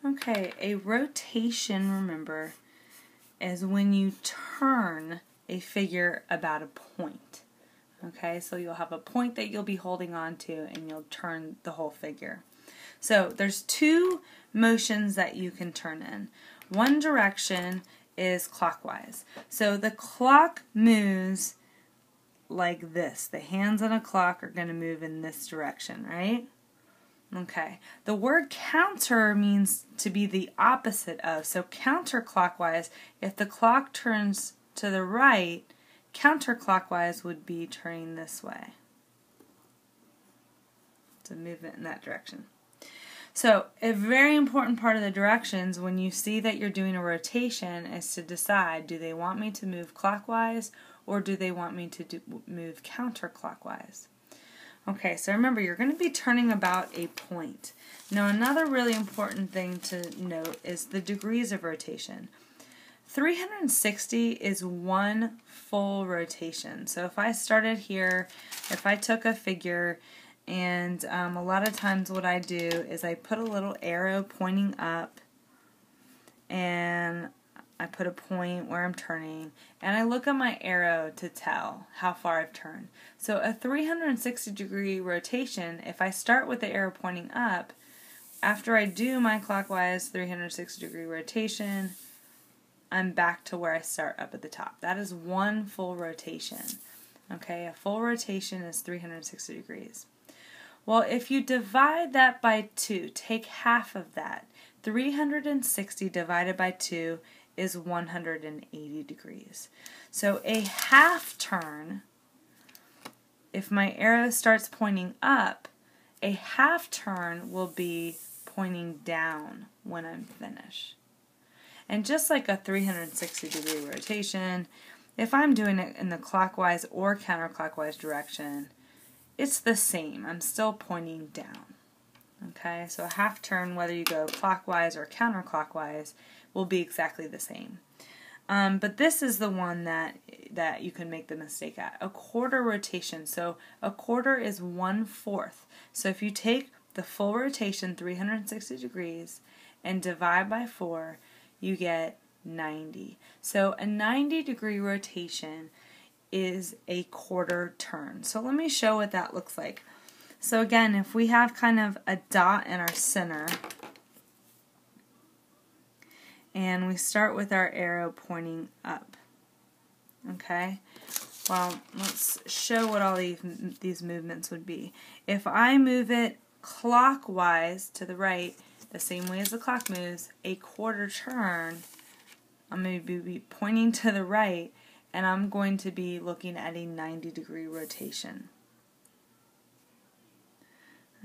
Okay, a rotation, remember, is when you turn a figure about a point. Okay, so you'll have a point that you'll be holding on to and you'll turn the whole figure. So there's two motions that you can turn in. One direction is clockwise. So the clock moves like this. The hands on a clock are going to move in this direction, right? Okay. The word counter means to be the opposite of. So counterclockwise, if the clock turns to the right, counterclockwise would be turning this way. It's a movement in that direction. So a very important part of the directions when you see that you're doing a rotation is to decide, do they want me to move clockwise or do they want me to move counterclockwise? Okay, so remember, you're going to be turning about a point. Now, another really important thing to note is the degrees of rotation. 360 is one full rotation. So if I started here, if I took a figure, and a lot of times what I do is I put a little arrow pointing up, and I put a point where I'm turning, and I look at my arrow to tell how far I've turned. So a 360 degree rotation, if I start with the arrow pointing up, after I do my clockwise 360 degree rotation, I'm back to where I start up at the top. That is one full rotation. Okay, a full rotation is 360 degrees. Well, if you divide that by 2, take half of that. 360 divided by 2 is 180 degrees. So a half turn, if my arrow starts pointing up, a half turn will be pointing down when I'm finished. And just like a 360 degree rotation, if I'm doing it in the clockwise or counterclockwise direction, it's the same. I'm still pointing down. Okay, so a half turn, whether you go clockwise or counterclockwise, will be exactly the same. But this is the one that you can make the mistake at. A quarter rotation. So a quarter is 1/4. So if you take the full rotation, 360 degrees, and divide by 4, you get 90. So a 90 degree rotation is a quarter turn. So let me show what that looks like. So again, if we have kind of a dot in our center, and we start with our arrow pointing up. Okay? Well, let's show what all these movements would be. If I move it clockwise to the right, the same way as the clock moves, a quarter turn, I'm going to be pointing to the right, and I'm going to be looking at a 90 degree rotation.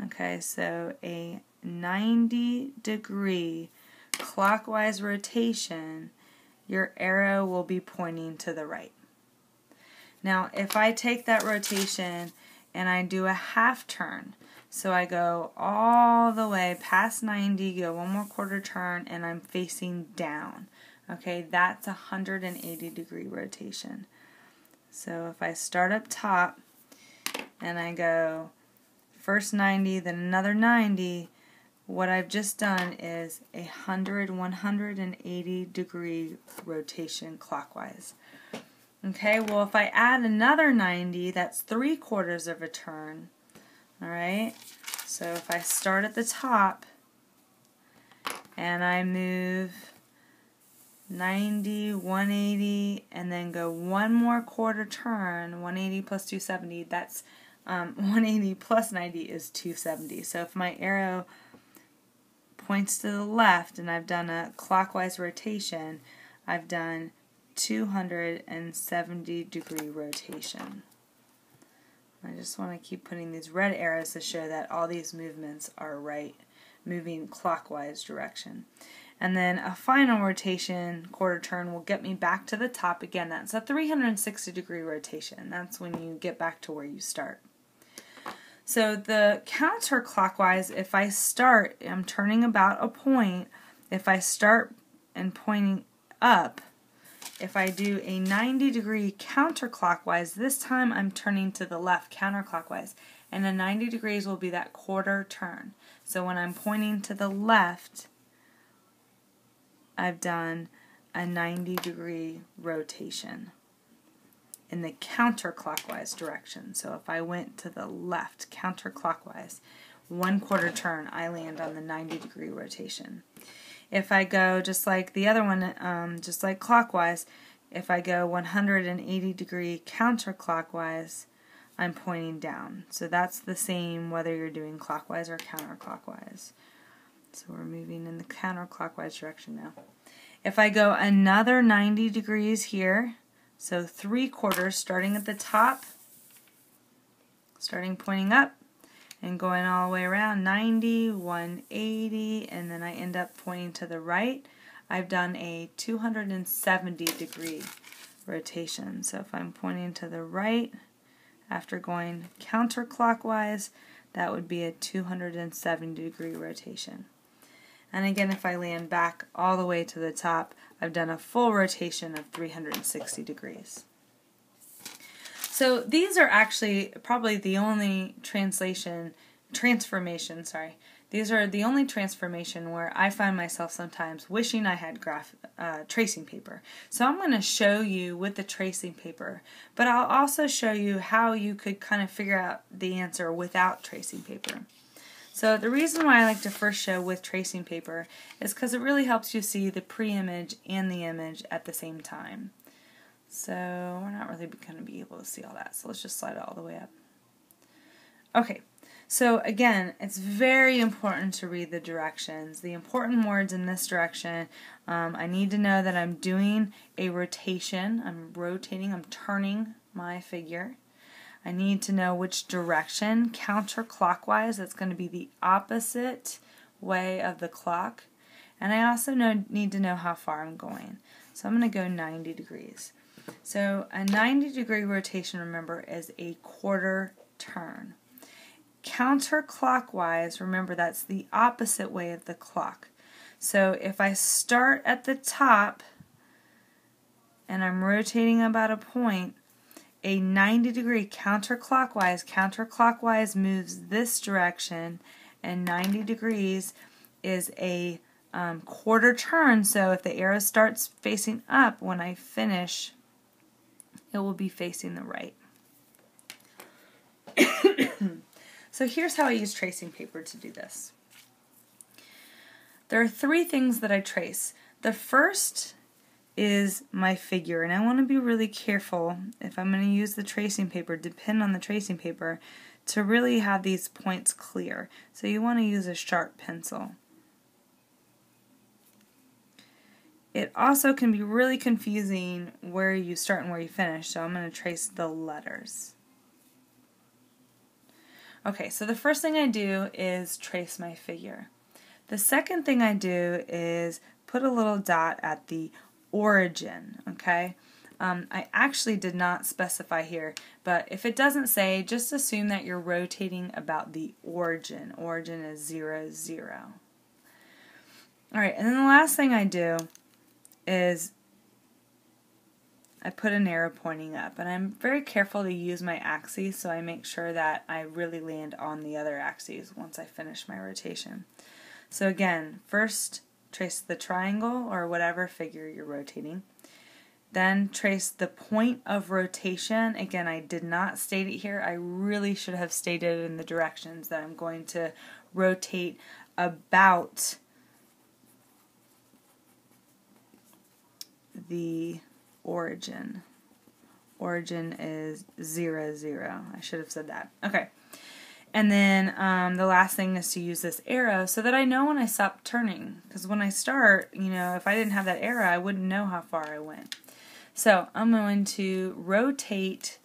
Okay, so a 90 degree clockwise rotation, your arrow will be pointing to the right. Now, if I take that rotation and I do a half turn, so I go all the way past 90, go one more quarter turn, and I'm facing down. Okay, that's a 180 degree rotation. So if I start up top and I go first 90, then another 90, what I've just done is a 180 degree rotation clockwise. Okay, well if I add another 90, that's 3/4 of a turn. Alright, so if I start at the top and I move 90, 180, and then go one more quarter turn, 180 plus 270, that's 180 plus 90 is 270. So if my arrow points to the left and I've done a clockwise rotation, I've done 270 degree rotation. I just want to keep putting these red arrows to show that all these movements are right, moving clockwise direction. And then a final rotation, quarter turn, will get me back to the top again. That's a 360 degree rotation. That's when you get back to where you start. So the counterclockwise, if I start, I'm turning about a point. If I start and pointing up, if I do a 90 degree counterclockwise, this time I'm turning to the left counterclockwise. And the 90 degrees will be that quarter turn. So when I'm pointing to the left, I've done a 90-degree rotation in the counterclockwise direction. So if I went to the left counterclockwise, 1/4 turn, I land on the 90-degree rotation. If I go just like the other one, just like clockwise, if I go 180-degree counterclockwise, I'm pointing down. So that's the same whether you're doing clockwise or counterclockwise. So we're moving in the counterclockwise direction now. If I go another 90 degrees here, so 3/4 starting at the top, starting pointing up, and going all the way around 90, 180, and then I end up pointing to the right, I've done a 270-degree rotation. So if I'm pointing to the right after going counterclockwise, that would be a 270-degree rotation. And again, if I land back all the way to the top, I've done a full rotation of 360 degrees. So these are actually probably the only transformation, these are the only transformation where I find myself sometimes wishing I had tracing paper. So I'm going to show you with the tracing paper, but I'll also show you how you could kind of figure out the answer without tracing paper. So the reason why I like to first show with tracing paper is because it really helps you see the pre-image and the image at the same time. So we're not really going to be able to see all that, so let's just slide it all the way up. Okay, so again, it's very important to read the directions. The important words in this direction, I need to know that I'm doing a rotation. I'm rotating, I'm turning my figure. I need to know which direction, counterclockwise, that's going to be the opposite way of the clock. And I also need to know how far I'm going. So I'm going to go 90 degrees. So a 90-degree rotation, remember, is a 1/4 turn. Counterclockwise, remember, that's the opposite way of the clock. So if I start at the top and I'm rotating about a point, a 90-degree counterclockwise moves this direction, and 90 degrees is a 1/4 turn. So if the arrow starts facing up, when I finish, it will be facing the right. So here's how I use tracing paper to do this. There are 3 things that I trace. The first is my figure, and I want to be really careful if I'm going to use the tracing paper, depend on the tracing paper, to really have these points clear. So you want to use a sharp pencil. It also can be really confusing where you start and where you finish, so I'm going to trace the letters. Okay, so the first thing I do is trace my figure. The second thing I do is put a little dot at the origin, okay? I actually did not specify here, but if it doesn't say, just assume that you're rotating about the origin. Origin is 0, 0. Alright, and then the last thing I do is I put an arrow pointing up, and I'm very careful to use my axes, so I make sure that I really land on the other axes once I finish my rotation. So again, first trace the triangle or whatever figure you're rotating. Then trace the point of rotation. Again, I did not state it here. I really should have stated in the directions that I'm going to rotate about the origin. Origin is 0, 0. I should have said that. Okay. And then the last thing is to use this arrow so that I know when I stop turning. Because when I start, if I didn't have that arrow, I wouldn't know how far I went. So I'm going to rotate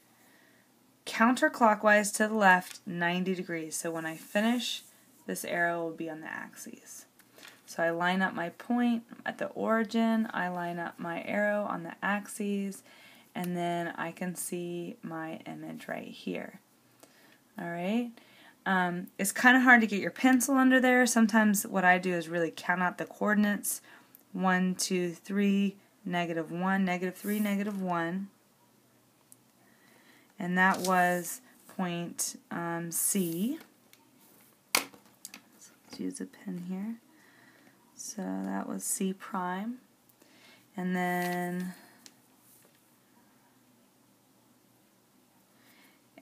counterclockwise to the left 90 degrees. So when I finish, this arrow will be on the axes. So I line up my point at the origin, I line up my arrow on the axes, and then I can see my image right here. Alright? It's kind of hard to get your pencil under there. Sometimes what I do is really count out the coordinates. 1, 2, 3, -1, -3, -1. And that was point C. Let's use a pen here. So that was C prime. And then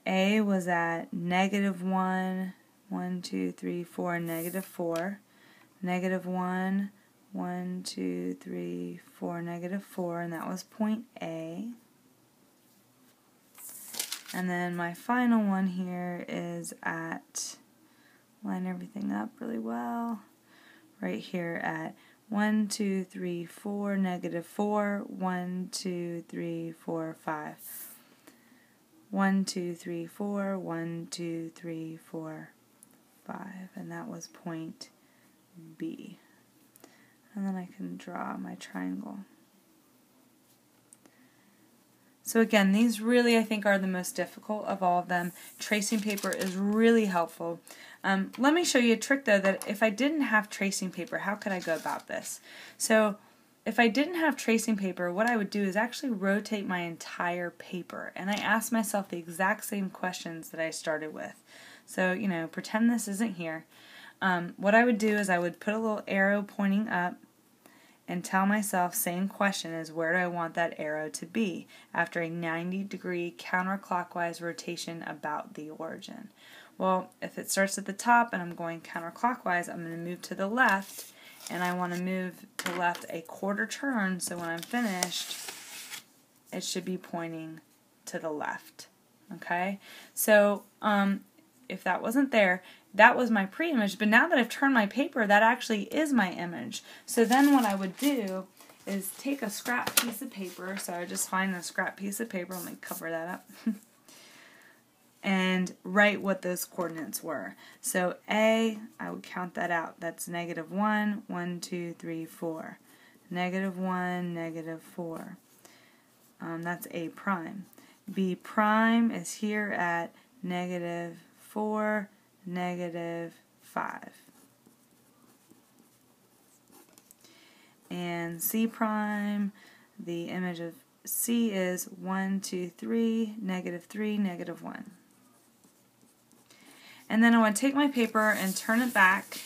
A was at -1, 1, 2, 3, 4, -4. -1, 1, 2, 3, 4, -4, and that was point A. And then my final one here is at, line everything up really well, right here at 1, 2, 3, 4, -4, 1, 2, 3, 4, 5. 1, 2, 3, 4, 1, 2, 3, 4, 5. And that was point B. And then I can draw my triangle. So again, these really, I think, are the most difficult of all of them. Tracing paper is really helpful. Let me show you a trick, though, that if I didn't have tracing paper, how could I go about this? So if I didn't have tracing paper, what I would do is actually rotate my entire paper. And I ask myself the exact same questions that I started with. So, you know, pretend this isn't here. What I would do is I would put a little arrow pointing up and tell myself, same question as where do I want that arrow to be after a 90-degree counterclockwise rotation about the origin. Well, if it starts at the top and I'm going counterclockwise, I'm going to move to the left, and I want to move to the left a quarter turn, so when I'm finished, it should be pointing to the left. Okay? So, if that wasn't there, that was my pre-image, but now that I've turned my paper, that actually is my image. So then what I would do is take a scrap piece of paper, so I just find a scrap piece of paper, let me cover that up, and write what those coordinates were. So A, I would count that out, that's -1, 1, 2, 3, 4. -1, -4. That's A prime. B prime is here at -4, -5. And C prime, the image of C is 1, 2, 3, -3, -1. And then I would take my paper and turn it back.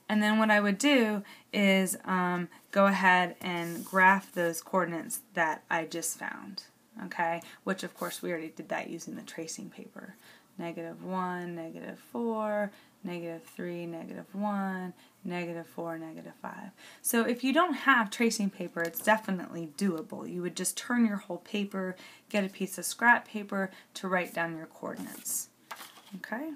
And then what I would do is go ahead and graph those coordinates that I just found. Okay, which of course we already did that using the tracing paper. -1, -4, -3, -1, -4, -5. So if you don't have tracing paper, it's definitely doable. You would just turn your whole paper, get a piece of scrap paper to write down your coordinates. Okay?